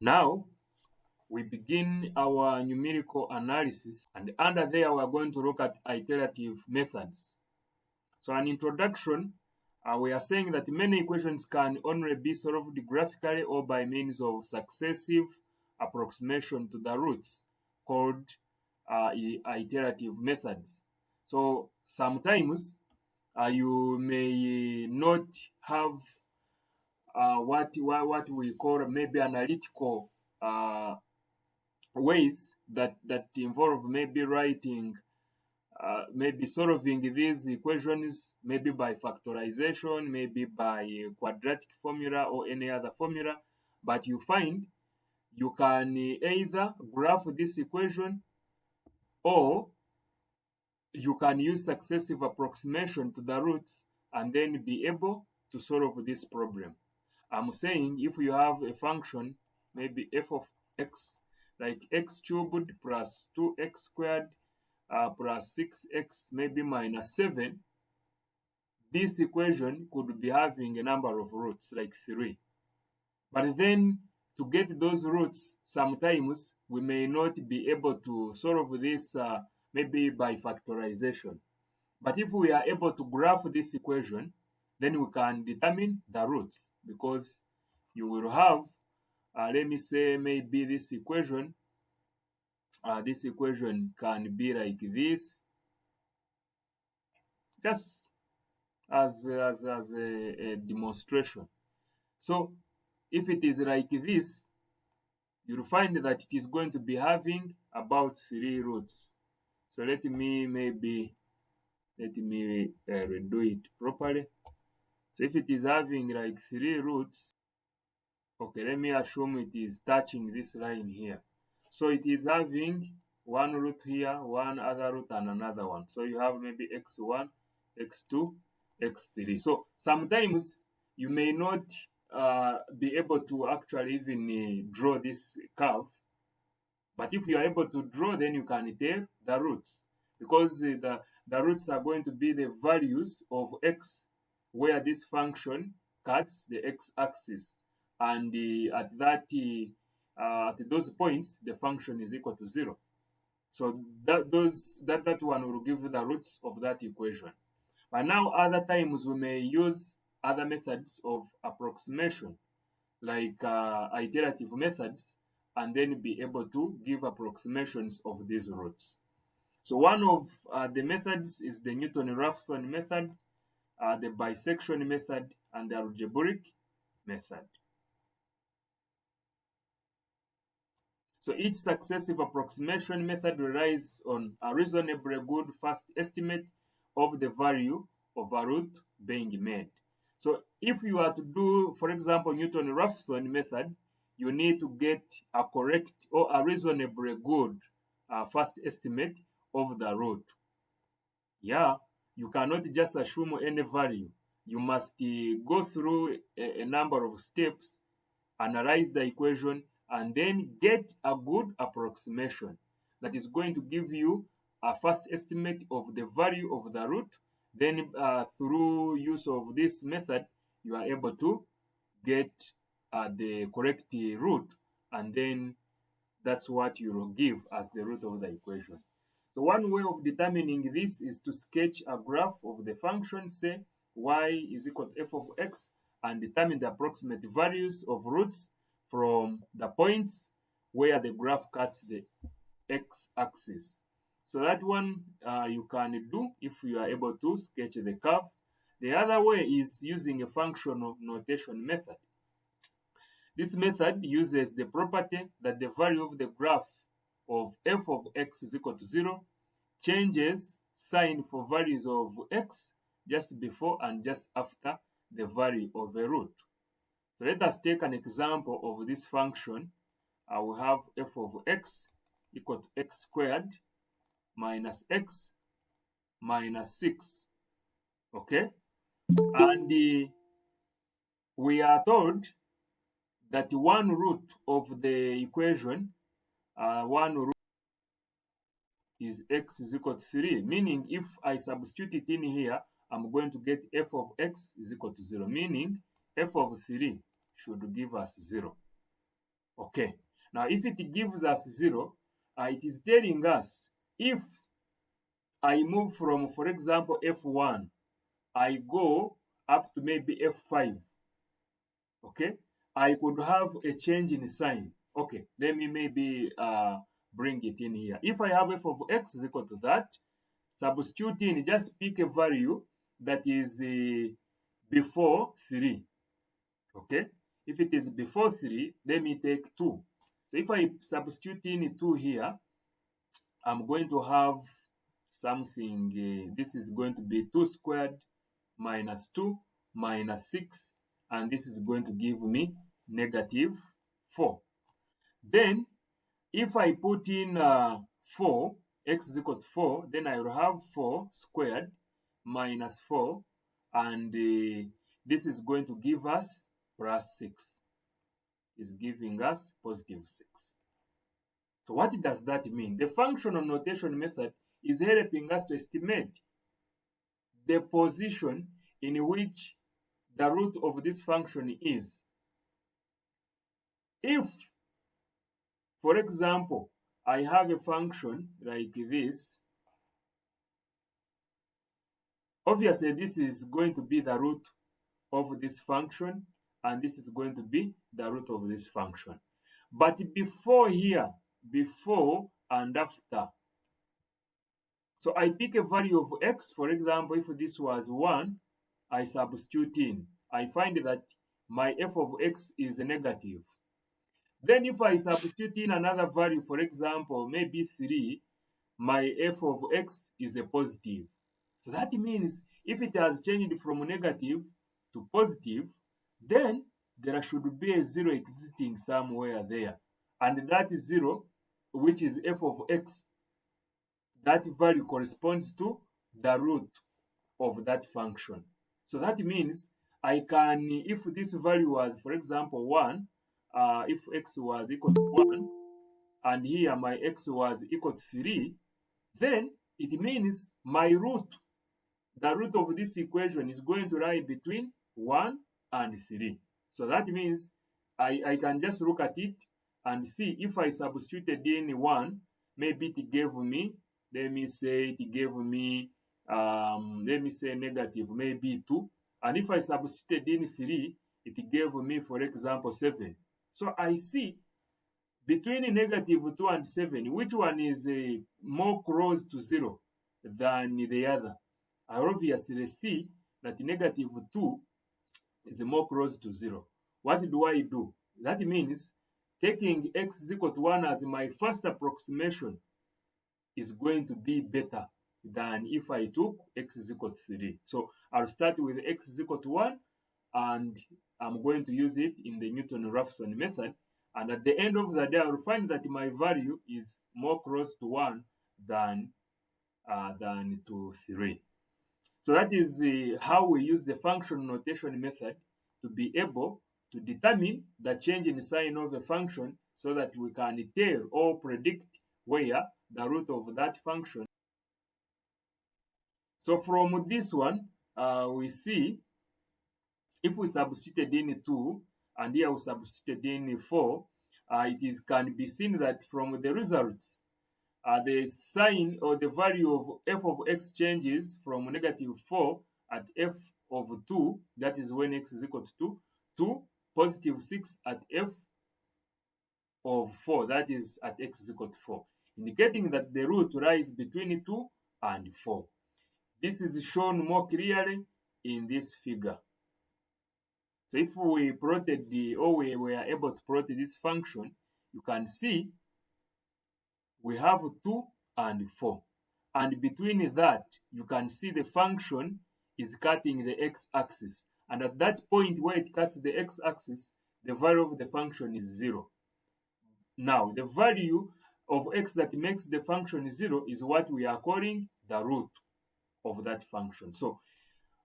Now, we begin our numerical analysis, and under there, we are going to look at iterative methods. So, an introduction, we are saying that many equations can only be solved graphically or by means of successive approximation to the roots, called iterative methods. So, sometimes you may not have what we call maybe analytical ways that involve maybe writing, maybe solving these equations, maybe by factorization, maybe by quadratic formula or any other formula. But you find you can either graph this equation or you can use successive approximation to the roots and then be able to solve this problem. I'm saying if you have a function, maybe f of x, like x cubed plus 2x squared plus 6x maybe minus 7, this equation could be having a number of roots, like 3. But then to get those roots, sometimes we may not be able to solve this maybe by factorization. But if we are able to graph this equation, then we can determine the roots, because you will have, let me say, maybe this equation can be like this, just as a demonstration. So if it is like this, you'll find that it is going to be having about 3 roots. So let me redo it properly. So if it is having like 3 roots, okay, let me assume it is touching this line here. So it is having 1 root here, 1 other root, and another one. So you have maybe x1, x2, x3. So sometimes you may not be able to actually even draw this curve. But if you are able to draw, then you can tell the roots, because the roots are going to be the values of x, where this function cuts the x-axis, and at those points the function is equal to 0. So that one will give the roots of that equation. But now other times we may use other methods of approximation, like iterative methods, and then be able to give approximations of these roots. So one of the methods is the Newton-Raphson method, the bisection method, and the algebraic method. So each successive approximation method relies on a reasonably good first estimate of the value of a root being made. So if you are to do, for example, Newton-Raphson method, you need to get a correct or a reasonably good first estimate of the root. Yeah, you cannot just assume any value. You must go through a number of steps, analyze the equation, and then get a good approximation that is going to give you a first estimate of the value of the root. Then through use of this method, you are able to get the correct root, and then that's what you will give as the root of the equation. So one way of determining this is to sketch a graph of the function, say y is equal to f of x, and determine the approximate values of roots from the points where the graph cuts the x-axis. So that one you can do if you are able to sketch the curve. The other way is using a functional notation method. This method uses the property that the value of the graph of f of x is equal to 0 changes sign for values of x just before and just after the value of a root. So let us take an example of this function. I will have f of x equal to x squared minus x minus 6. Okay? And we are told that one root of the equation, one root is x is equal to 3, meaning if I substitute it in here, I'm going to get f of x is equal to 0, meaning f of 3 should give us 0. Okay. Now, if it gives us 0, it is telling us if I move from, for example, F1, I go up to maybe F5, okay, I could have a change in sign. Okay, let me maybe bring it in here. If I have f of x is equal to that, substitute in, just pick a value that is before 3, okay? If it is before 3, let me take 2. So if I substitute in 2 here, I'm going to have something, this is going to be 2 squared minus 2 minus 6, and this is going to give me negative 4. Then, if I put in 4, x is equal to 4, then I will have 4 squared minus 4, and this is going to give us plus 6. It's giving us positive 6. So what does that mean? The functional notation method is helping us to estimate the position in which the root of this function is. If, for example, I have a function like this, obviously this is going to be the root of this function, and this is going to be the root of this function. But before here, before and after, so I pick a value of x. For example, if this was 1, I substitute in. I find that my f of x is negative. Then if I substitute in another value, for example, maybe 3, my f of x is a positive. So that means if it has changed from negative to positive, then there should be a 0 existing somewhere there. And that 0, which is f of x, that value corresponds to the root of that function. So that means I can, if this value was, for example, 1, if x was equal to 1, and here my x was equal to 3, then it means my root, the root of this equation is going to lie between 1 and 3. So that means I can just look at it and see if I substituted in 1, maybe it gave me, let me say negative, maybe 2. And if I substituted in 3, it gave me, for example, 7. So I see between negative 2 and 7, which one is more close to 0 than the other? I obviously see that negative 2 is more close to 0. What do I do? That means taking x is equal to 1 as my first approximation is going to be better than if I took x is equal to 3. So I'll start with x is equal to 1, and I'm going to use it in the Newton-Raphson method. And at the end of the day, I'll find that my value is more close to 1 than to 3. So that is how we use the function notation method to be able to determine the change in sign of a function so that we can tell or predict where the root of that function. So from this one, we see if we substituted in 2 and here we substituted in 4, it can be seen that from the results, the sign or the value of f of x changes from negative 4 at f of 2, that is when x is equal to 2, to positive 6 at f of 4, that is at x is equal to 4, indicating that the root lies between 2 and 4. This is shown more clearly in this figure. So if we plotted we were able to plot this function, you can see we have 2 and 4. And between that, you can see the function is cutting the x-axis. And at that point where it cuts the x-axis, the value of the function is 0. Now, the value of x that makes the function 0 is what we are calling the root of that function. So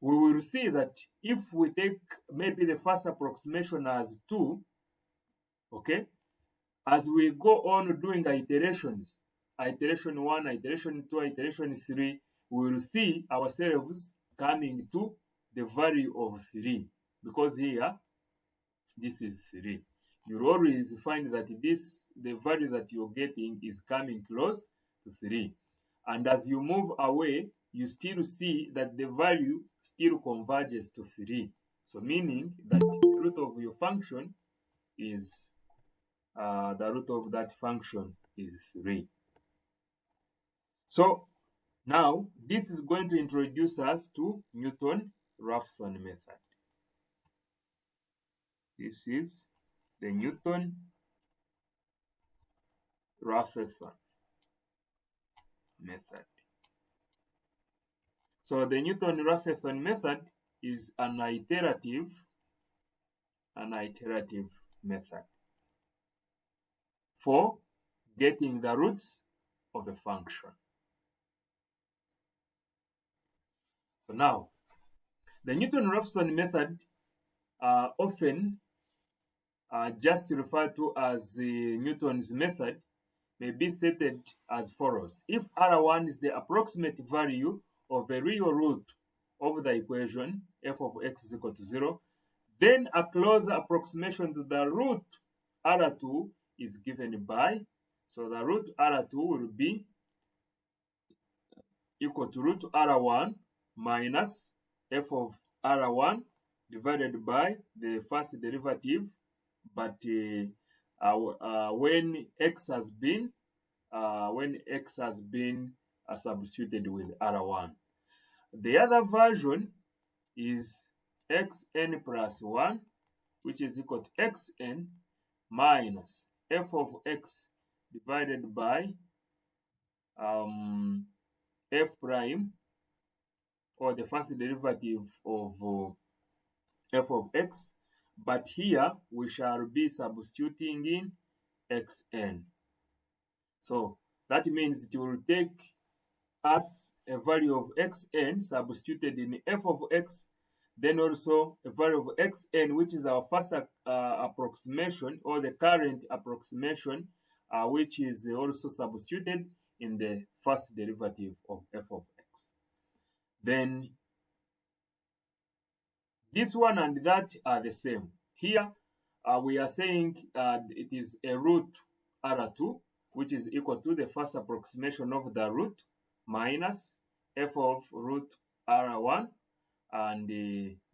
we will see that if we take maybe the first approximation as 2, okay, as we go on doing iterations, iteration 1, iteration 2, iteration 3, we will see ourselves coming to the value of 3, because here, this is 3. you'll always find that the value that you're getting is coming close to 3. And as you move away, you still see that the value still converges to 3. So meaning that the root of your function is, the root of that function is 3. So now this is going to introduce us to Newton-Raphson method. This is the Newton-Raphson method. So the Newton-Raphson method is an iterative method for getting the roots of a function. So now, the Newton-Raphson method often just referred to as Newton's method may be stated as follows. If R1 is the approximate value of a real root of the equation f of x is equal to 0, then a closer approximation to the root R2 is given by, so the root R2 will be equal to root R1 minus f of R1 divided by the first derivative, but when x has been substituted with R1. The other version is xn plus 1, which is equal to xn minus f of x divided by f prime, or the first derivative of f of x, but here we shall be substituting in xn. So that means it will take us a value of xn substituted in f of x, then also a value of xn, which is our first approximation, or the current approximation, which is also substituted in the first derivative of f of x. Then this one and that are the same. Here we are saying it is a root R2, which is equal to the first approximation of the root minus f of root R1 and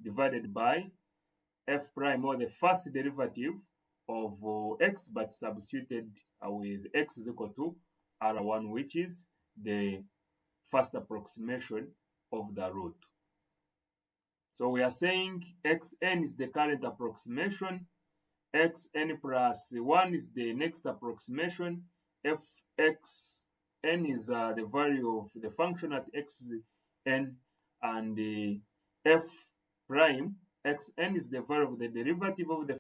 divided by f prime, or the first derivative of x, but substituted with x is equal to R1, which is the first approximation of the root. So we are saying xn is the current approximation, xn plus 1 is the next approximation, fxn is the value of the function at xn, and f prime xn is the value of the derivative of the.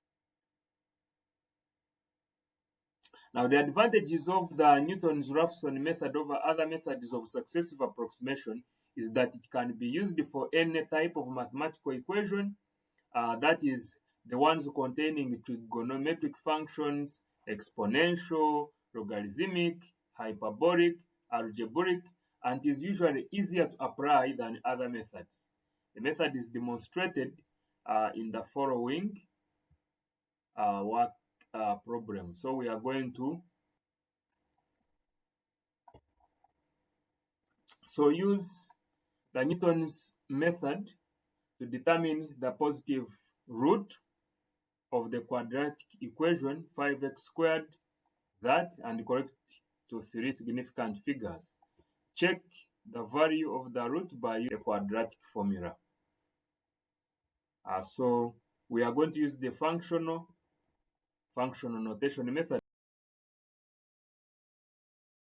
Now the advantages of the Newton's-Raphson method over other methods of successive approximation is that it can be used for any type of mathematical equation, that is the ones containing trigonometric functions, exponential, logarithmic, hyperbolic, algebraic, and is usually easier to apply than other methods. The method is demonstrated in the following work problem. So we are going to use the Newton's method to determine the positive root of the quadratic equation 5x squared, and correct to 3 significant figures. Check the value of the root by the quadratic formula. So we are going to use the functional notation method.